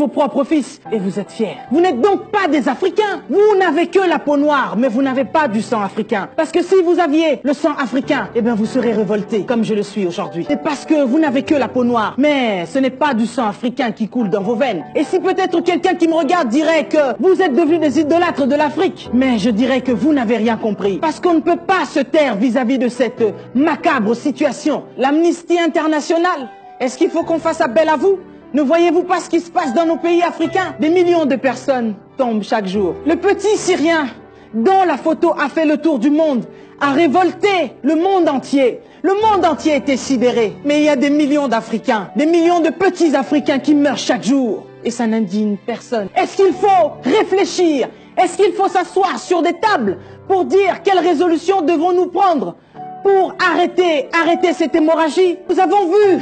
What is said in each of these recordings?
vos propres fils, et vous êtes fiers. Vous n'êtes donc pas des Africains. Vous n'avez que la peau noire, mais vous n'avez pas du sang africain. Parce que si vous aviez le sang africain, eh bien vous serez révoltés, comme je le suis aujourd'hui. C'est parce que vous n'avez que la peau noire, mais ce n'est pas du sang africain qui coule dans vos veines. Et si peut-être quelqu'un qui me regarde dirait que vous êtes devenus des idolâtres de l'Afrique, mais je dirais que vous n'avez rien compris. Parce qu'on ne peut pas se taire vis-à-vis de cette macabre situation. L'Amnesty International, est-ce qu'il faut qu'on fasse appel à vous? Ne voyez-vous pas ce qui se passe dans nos pays africains? Des millions de personnes tombent chaque jour. Le petit Syrien, dont la photo a fait le tour du monde, a révolté le monde entier. Le monde entier était sidéré. Mais il y a des millions d'Africains, des millions de petits Africains qui meurent chaque jour. Et ça n'indigne personne. Est-ce qu'il faut réfléchir? Est-ce qu'il faut s'asseoir sur des tables pour dire quelles résolutions devons-nous prendre pour arrêter cette hémorragie? Nous avons vu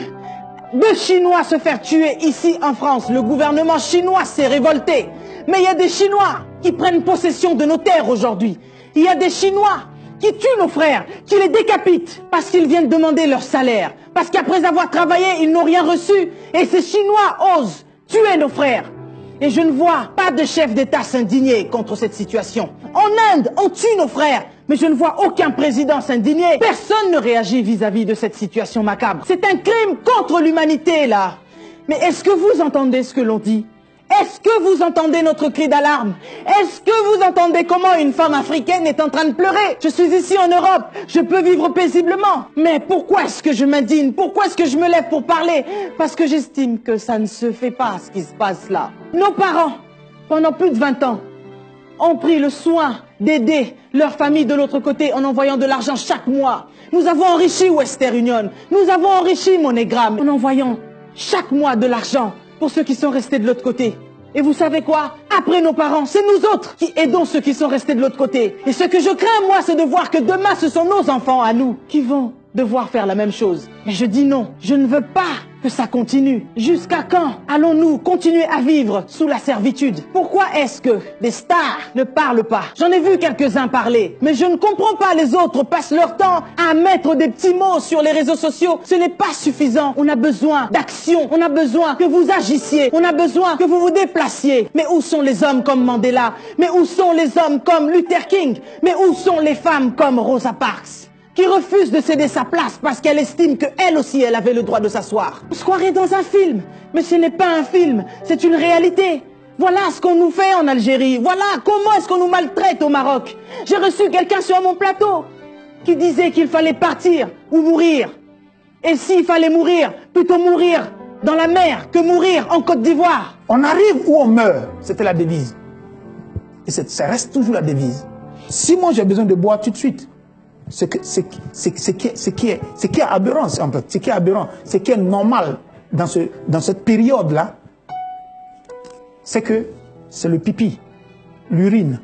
2 Chinois se faire tuer ici en France. Le gouvernement chinois s'est révolté. Mais il y a des Chinois qui prennent possession de nos terres aujourd'hui. Il y a des Chinois qui tuent nos frères, qui les décapitent parce qu'ils viennent demander leur salaire. Parce qu'après avoir travaillé, ils n'ont rien reçu. Et ces Chinois osent tuer nos frères. Et je ne vois pas de chef d'État s'indigner contre cette situation. En Inde, on tue nos frères. Mais je ne vois aucun président s'indigner. Personne ne réagit vis-à-vis de cette situation macabre. C'est un crime contre l'humanité, là. Mais est-ce que vous entendez ce que l'on dit? Est-ce que vous entendez notre cri d'alarme? Est-ce que vous entendez comment une femme africaine est en train de pleurer? Je suis ici en Europe, je peux vivre paisiblement. Mais pourquoi est-ce que je m'indigne? Pourquoi est-ce que je me lève pour parler? Parce que j'estime que ça ne se fait pas, ce qui se passe là. Nos parents, pendant plus de 20 ans, ont pris le soin d'aider leur famille de l'autre côté en envoyant de l'argent chaque mois. Nous avons enrichi Western Union, nous avons enrichi MoneyGram en envoyant chaque mois de l'argent pour ceux qui sont restés de l'autre côté. Et vous savez quoi? Après nos parents, c'est nous autres qui aidons ceux qui sont restés de l'autre côté. Et ce que je crains, moi, c'est de voir que demain, ce sont nos enfants à nous qui vont devoir faire la même chose. Mais je dis non, je ne veux pas que ça continue. Jusqu'à quand allons-nous continuer à vivre sous la servitude? Pourquoi est-ce que des stars ne parlent pas? J'en ai vu quelques-uns parler, mais je ne comprends pas. Les autres passent leur temps à mettre des petits mots sur les réseaux sociaux. Ce n'est pas suffisant. On a besoin d'action. On a besoin que vous agissiez. On a besoin que vous vous déplaciez. Mais où sont les hommes comme Mandela? Mais où sont les hommes comme Luther King? Mais où sont les femmes comme Rosa Parks, qui refuse de céder sa place parce qu'elle estime qu'elle aussi, elle avait le droit de s'asseoir? On se croirait dans un film, mais ce n'est pas un film, c'est une réalité. Voilà ce qu'on nous fait en Algérie, voilà comment est-ce qu'on nous maltraite au Maroc. J'ai reçu quelqu'un sur mon plateau qui disait qu'il fallait partir ou mourir. Et s'il fallait mourir, plutôt mourir dans la mer que mourir en Côte d'Ivoire. On arrive ou on meurt, c'était la devise. Et ça reste toujours la devise. Si moi j'ai besoin de boire tout de suite, ce qui est aberrant, en fait, ce qui est aberrant, ce qui est normal dans cette période-là, c'est que c'est le pipi, l'urine,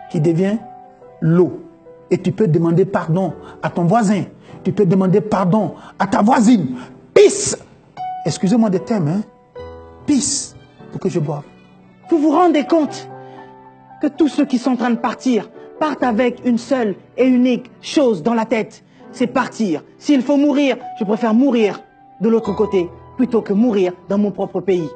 qui devient l'eau. Et tu peux demander pardon à ton voisin, tu peux demander pardon à ta voisine. Pisse, excusez-moi des termes, hein, pisse, pour que je boive. Vous vous rendez compte que tous ceux qui sont en train de partent avec une seule et unique chose dans la tête, c'est partir. S'il faut mourir, je préfère mourir de l'autre côté plutôt que mourir dans mon propre pays.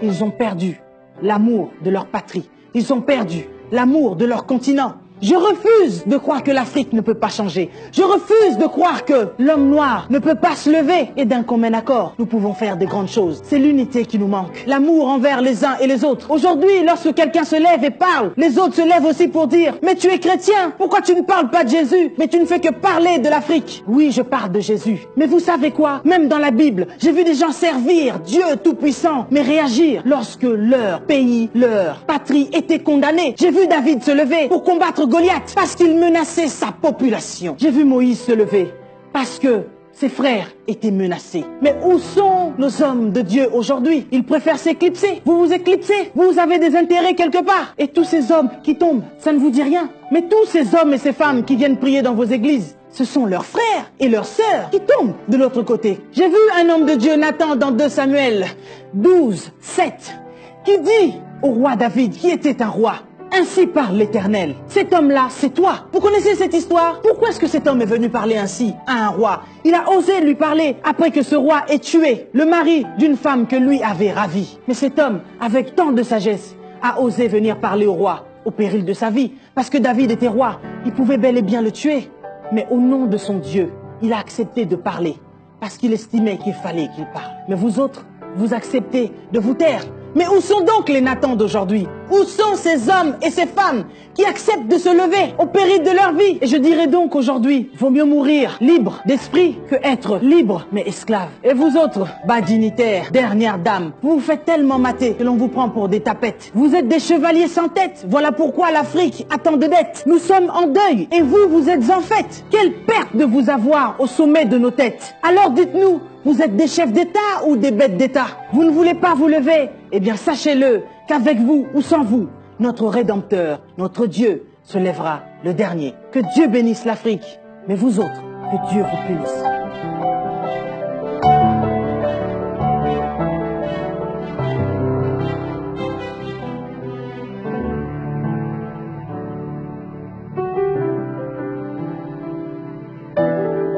Ils ont perdu l'amour de leur patrie. Ils ont perdu l'amour de leur continent. Je refuse de croire que l'Afrique ne peut pas changer. Je refuse de croire que l'homme noir ne peut pas se lever. Et d'un commun accord, nous pouvons faire des grandes choses. C'est l'unité qui nous manque. L'amour envers les uns et les autres. Aujourd'hui, lorsque quelqu'un se lève et parle, les autres se lèvent aussi pour dire « Mais tu es chrétien, pourquoi tu ne parles pas de Jésus? Mais tu ne fais que parler de l'Afrique. » Oui, je parle de Jésus. Mais vous savez quoi? Même dans la Bible, j'ai vu des gens servir Dieu Tout-Puissant, mais réagir lorsque leur pays, leur patrie était condamnée. J'ai vu David se lever pour combattre Goliath parce qu'il menaçait sa population. J'ai vu Moïse se lever parce que ses frères étaient menacés. Mais où sont nos hommes de Dieu aujourd'hui? Ils préfèrent s'éclipser. Vous vous éclipsez. Vous avez des intérêts quelque part. Et tous ces hommes qui tombent, ça ne vous dit rien. Mais tous ces hommes et ces femmes qui viennent prier dans vos églises, ce sont leurs frères et leurs sœurs qui tombent de l'autre côté. J'ai vu un homme de Dieu, Nathan, dans 2 Samuel 12, 7, qui dit au roi David, qui était un roi, Ainsi parle l'Éternel. Cet homme-là, c'est toi. Vous connaissez cette histoire? Pourquoi est-ce que cet homme est venu parler ainsi à un roi? Il a osé lui parler après que ce roi ait tué le mari d'une femme que lui avait ravie. Mais cet homme, avec tant de sagesse, a osé venir parler au roi au péril de sa vie. Parce que David était roi, il pouvait bel et bien le tuer. Mais au nom de son Dieu, il a accepté de parler parce qu'il estimait qu'il fallait qu'il parle. Mais vous autres, vous acceptez de vous taire. Mais où sont donc les Nathans d'aujourd'hui? Où sont ces hommes et ces femmes qui acceptent de se lever au péril de leur vie? Et je dirais donc aujourd'hui, vaut mieux mourir libre d'esprit que être libre mais esclave. Et vous autres, bas dignitaires, dernières dames, vous vous faites tellement mater que l'on vous prend pour des tapettes. Vous êtes des chevaliers sans tête. Voilà pourquoi l'Afrique a tant de dettes. Nous sommes en deuil et vous, vous êtes en fête. Quelle perte de vous avoir au sommet de nos têtes. Alors dites-nous, vous êtes des chefs d'État ou des bêtes d'État? Vous ne voulez pas vous lever? Eh bien, sachez-le qu'avec vous ou sans vous, notre Rédempteur, notre Dieu, se lèvera le dernier. Que Dieu bénisse l'Afrique, mais vous autres, que Dieu vous punisse.